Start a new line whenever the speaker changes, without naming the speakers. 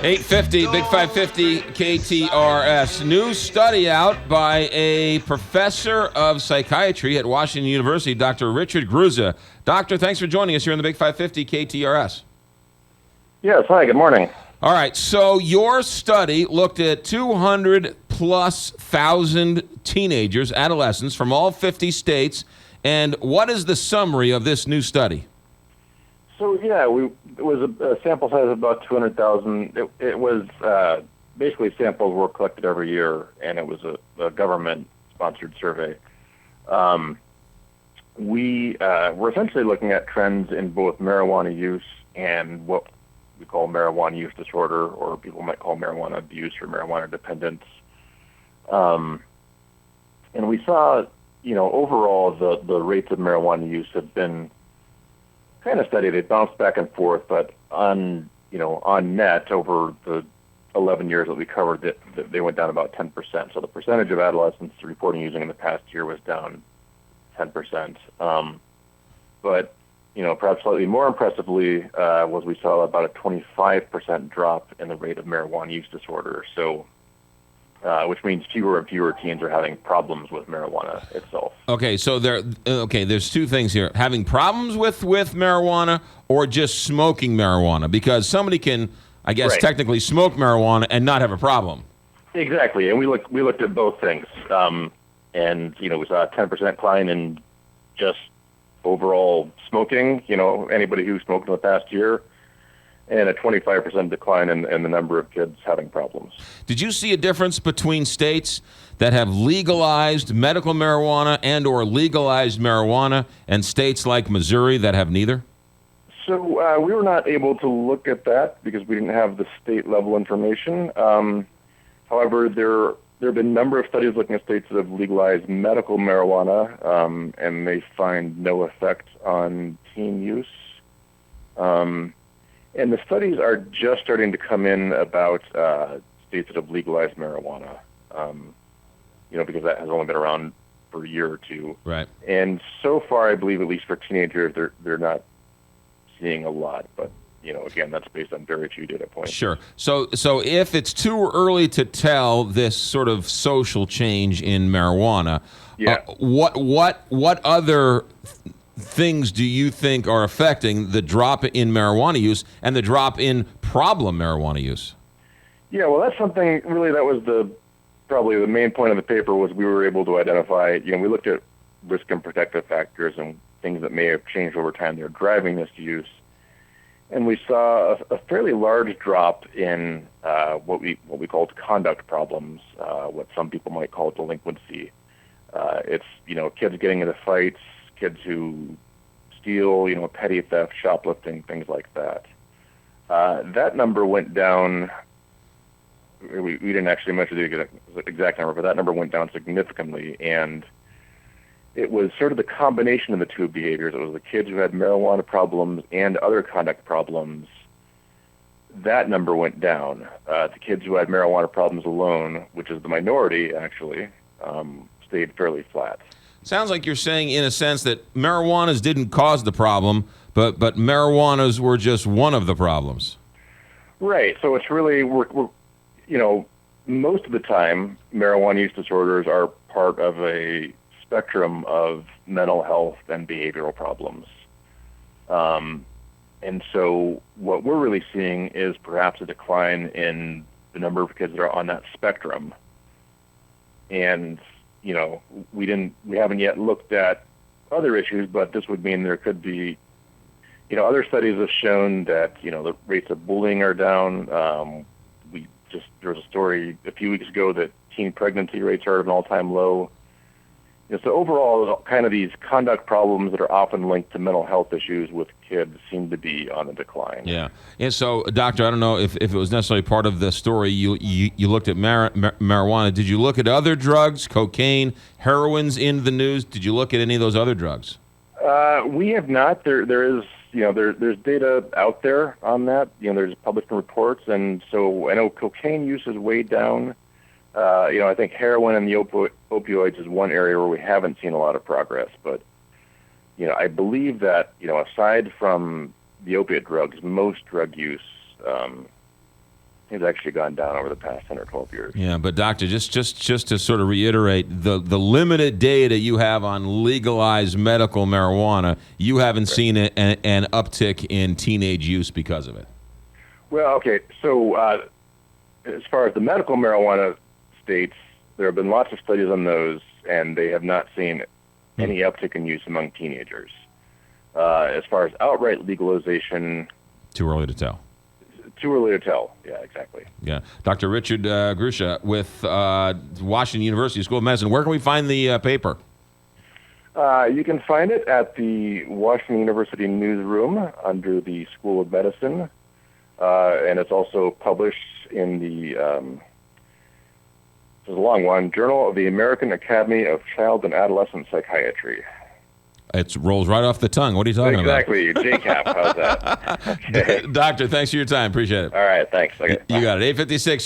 850, Big 550 KTRS. New study out by a professor of psychiatry at Washington University, Dr. Richard Gruza. Doctor, thanks for joining us here on the Big 550 KTRS.
Yes, hi, good morning.
All right, so your study looked at 200+ thousand teenagers, adolescents from all 50 states. And what is the summary of this new study?
So, yeah, it was a sample size of about 200,000. It was basically samples were collected every year, and it was a government-sponsored survey. We were essentially looking at trends in both marijuana use and what we call marijuana use disorder, or people might call marijuana abuse or marijuana dependence. And we saw, overall the rates of marijuana use have been kind of steady. They bounced back and forth, but on net over the 11 years that we covered, they went down about 10%. So the percentage of adolescents reporting using in the past year was down 10%. But perhaps slightly more impressively was we saw about a 25% drop in the rate of marijuana use disorder. So, which means fewer and fewer teens are having problems with marijuana itself.
Okay, so there's two things here: having problems with marijuana, or just smoking marijuana. Because somebody can, I guess, technically smoke marijuana and not have a problem.
Exactly, and we looked at both things, and we saw a 10% decline in just overall smoking. Anybody who smoked in the past year. And a 25% decline in the number of kids having problems.
Did you see a difference between states that have legalized medical marijuana and or legalized marijuana and states like Missouri that have neither?
So we were not able to look at that because we didn't have the state level information. However, there have been a number of studies looking at states that have legalized medical marijuana, and they find no effect on teen use. And the studies are just starting to come in about states that have legalized marijuana, because that has only been around for a year or two.
Right.
And so far, I believe, at least for teenagers, they're not seeing a lot. But, again, that's based on very few data points.
Sure. So if it's too early to tell this sort of social change in marijuana, what other things do you think are affecting the drop in marijuana use and the drop in problem marijuana use?
Yeah, well, that's something really that was probably the main point of the paper was we were able to identify, we looked at risk and protective factors and things that may have changed over time that are driving this use. And we saw a fairly large drop in what we called conduct problems, what some people might call delinquency. It's, kids getting into fights, kids who steal, petty theft, shoplifting, things like that. That number went down. We didn't actually measure the exact number, but that number went down significantly. And it was sort of the combination of the two behaviors. It was the kids who had marijuana problems and other conduct problems. That number went down. The kids who had marijuana problems alone, which is the minority actually, stayed fairly flat.
Sounds like you're saying, in a sense, that marijuanas didn't cause the problem, but marijuanas were just one of the problems.
Right. So it's really, we're most of the time, marijuana use disorders are part of a spectrum of mental health and behavioral problems. And so what we're really seeing is perhaps a decline in the number of kids that are on that spectrum. And we haven't yet looked at other issues, but this would mean there could be, other studies have shown that, the rates of bullying are down. There was a story a few weeks ago that teen pregnancy rates are at an all-time low. So overall, kind of these conduct problems that are often linked to mental health issues with kids seem to be on the decline.
Yeah. And so, Doctor, I don't know if it was necessarily part of the story. You looked at marijuana. Did you look at other drugs, cocaine, heroin's in the news? Did you look at any of those other drugs?
We have not. There is, there's data out there on that. There's published reports, and so I know cocaine use is way down. I think heroin and the opioids is one area where we haven't seen a lot of progress. But, I believe that, aside from the opiate drugs, most drug use It's actually gone down over the past 10 or 12 years.
Yeah, but doctor, just to sort of reiterate, the limited data you have on legalized medical marijuana, you haven't seen an uptick in teenage use because of it.
Well, okay, so as far as the medical marijuana states, there have been lots of studies on those, and they have not seen any uptick in use among teenagers. As far as outright legalization,
too early to tell.
Too early to tell. Yeah, exactly.
Yeah. Dr. Richard Grusha with Washington University School of Medicine. Where can we find the paper?
You can find it at the Washington University newsroom under the School of Medicine, and it's also published in the, this is a long one, Journal of the American Academy of Child and Adolescent Psychiatry.
It rolls right off the tongue. What are you talking
exactly. about? Exactly. JCAP. How's that?
Okay. Doctor, thanks for your time. Appreciate it.
All right. Thanks. Okay.
You got it. 8:56 here.